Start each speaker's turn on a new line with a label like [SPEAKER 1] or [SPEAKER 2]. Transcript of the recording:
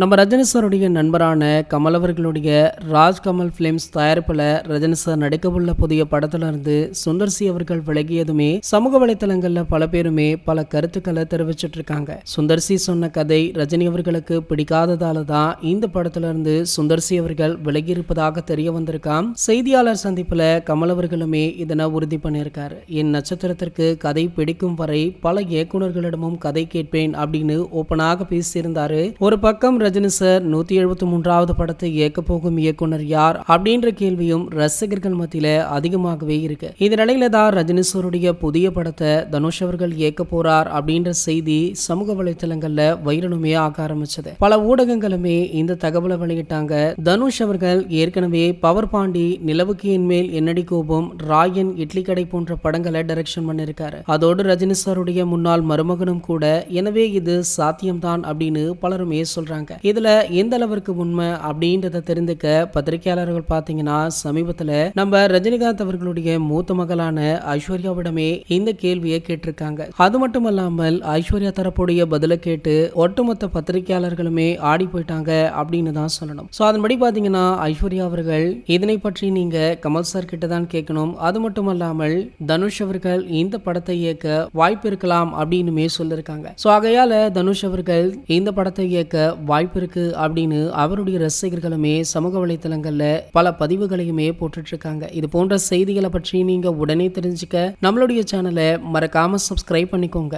[SPEAKER 1] நம்ம ரஜினி சாருடைய நண்பரான கமல் அவர்களுடைய ராஜ்கமல் பிலிம்ஸ் தயாரிப்புல ரஜினி சார் நடிக்கவுள்ள புதிய படத்துல இருந்து சுந்தர் சி அவர்கள் விலகியதுமே சமூக வலைத்தளங்கள்ல பல பேருமே பல கருத்துக்களை தெரிவிச்சிட்டு இருக்காங்க. சுந்தர் சி சொன்ன கதை ரஜினி அவர்களுக்கு பிடிக்காததால தான் இந்த படத்துல இருந்து சுந்தர் சி அவர்கள் விலகி இருப்பதாக தெரிய வந்திருக்காம். செய்தியாளர் சந்திப்புல கமல் அவர்களுமே இதனை உறுதி பண்ணியிருக்காரு. என் நட்சத்திரத்திற்கு கதை பிடிக்கும் வரை பல இயக்குநர்களிடமும் கதை கேட்பேன் அப்படின்னு ஓப்பனாக பேசியிருந்தாரு. ஒரு பக்கம் ரஜினி சார் 173வது படத்தை இயக்க போகும் இயக்குனர் யார் அப்படின்ற கேள்வியும் ரசிகர்கள் மத்தியில அதிகமாகவே இருக்கு. இந்த நிலையில தான் ரஜினி சாருடைய புதிய படத்தை தனுஷ் அவர்கள் இயக்க போறார் அப்படின்ற செய்தி சமூக வலைத்தளங்கள்ல வைரலுமே ஆக ஆரம்பிச்சது. பல ஊடகங்களுமே இந்த தகவலை வெளியிட்டாங்க. தனுஷ் அவர்கள் ஏற்கனவே பவர் பாண்டி, நிலவுக்கு என்மேல் என்னடி கோபம், ராயன், இட்லி கடை போன்ற படங்களை டைரக்ஷன் பண்ணிருக்காரு. அதோடு ரஜினி சாருடைய முன்னாள் மருமகனும் கூட. எனவே இது சாத்தியம்தான் அப்படின்னு பலருமே சொல்றாங்க. இதுல எந்த அளவிற்கு உண்மை அப்படின்றத தெரிந்துக்க பத்திரிகையாளர்கள் பாத்தீங்கன்னா சமீபத்துல நம்ம ரஜினிகாந்த் அவர்களுடைய மூத்த மகளான ஐஸ்வர்யாவிடமே இந்த கேள்வியை கேட்டிருக்காங்க. அது மட்டுமல்லாமல் ஐஸ்வர்யா தரப்புடைய பதில கேட்டு ஒட்டுமொத்த பத்திரிகையாளர்களுமே ஆடி போயிட்டாங்க அப்படின்னு தான் சொல்லணும். சோ அதன்படி பாத்தீங்கன்னா ஐஸ்வர்யா அவர்கள் இதனை பற்றி நீங்க கமல் சார் கிட்ட தான் கேட்கணும். அது மட்டுமல்லாமல் தனுஷ் அவர்கள் இந்த படத்தை இயக்க வாய்ப்பு இருக்கலாம் அப்படின்னுமே சொல்லிருக்காங்க. சோ ஆகையால தனுஷ் அவர்கள் இந்த படத்தை இயக்க வாய்ப்பு இருக்கு அப்படின்னு அவருடைய ரசிகர்களுமே சமூக வலைத்தளங்கள்ல பல பதிவுகளையுமே போட்டுட்டு இருக்காங்க. இது போன்ற செய்திகளை பற்றி நீங்க உடனே தெரிஞ்சுக்க நம்மளுடைய சேனலை மறக்காம சப்ஸ்கிரைப் பண்ணிக்கோங்க.